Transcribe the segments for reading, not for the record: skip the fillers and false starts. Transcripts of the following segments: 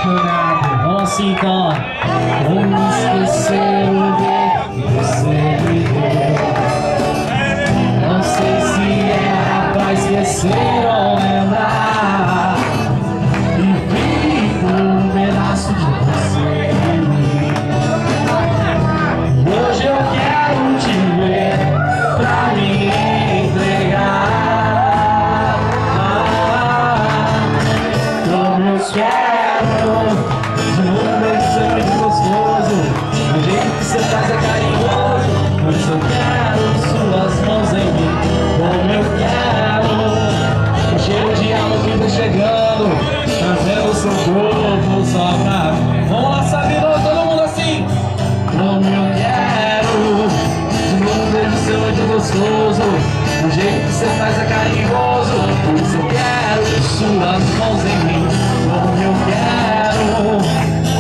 Vamos assim então. Vamos esquecer o que você me deu. Não sei se é pra esquecer ou lembrar. E fico um pedaço de você em mim. Hoje eu quero te ver pra me entregar. Como eu quero de novo beijo ser muito gostoso. O jeito que você faz é carinhoso. Por isso eu quero suas mãos em mim. Como eu quero o cheiro de alma que tá chegando, trazendo o seu corpo só pra mim. Vamos lá, sabe, todo mundo assim. Como eu quero de novo beijo ser muito gostoso. O jeito que você faz é carinhoso. Por isso eu quero suas mãos em mim. Como eu quero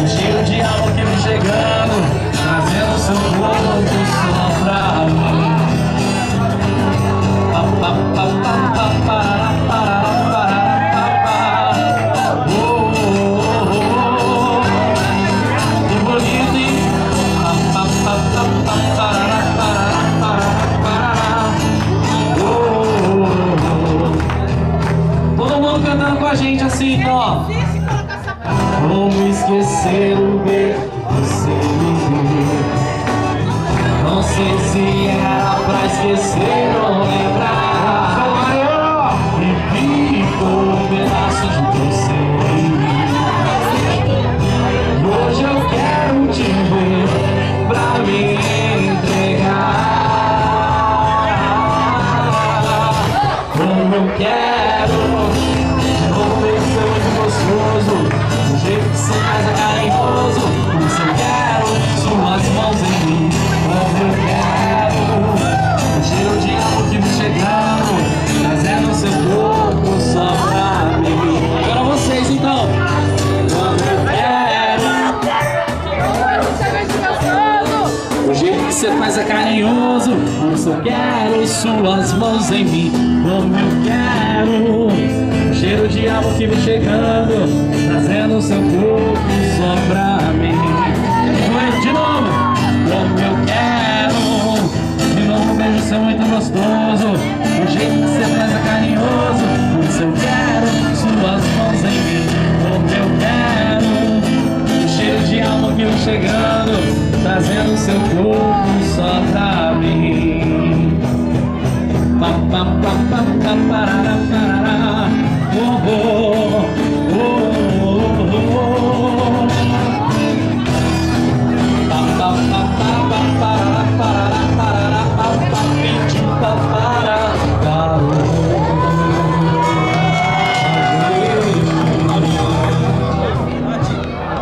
o cheiro de alma que vem chegando, trazendo seu corpo só pra mim. Que bonito, hein? Todo mundo cantando com a gente assim, ó. Como esquecer o beijo que você me deu? Não sei se era pra esquecer ou lembrar. E ficou um pedaço de você em mim. Hoje eu quero te ver pra me entregar. Como eu quero de novo beijo muito gostoso. O jeito que você faz é carinhoso. Por isso eu quero suas mãos em mim. Como eu quero o cheiro de amor que vem chegando, trazendo o seu corpo só pra mim. Agora vocês então. Como eu quero o jeito que você faz é carinhoso. Por isso eu quero suas mãos em mim. Como eu quero o cheiro de amor que vem chegando, trazendo o seu corpo só pra mim. De novo. Como eu quero de novo um beijo ser muito gostoso. O jeito que você faz é carinhoso. Por isso eu quero suas mãos em mim. Como eu quero o cheiro de alma que vem chegando, trazendo o seu corpo só pra mim. Pa, pa, pa, pa, pa, parará, parará.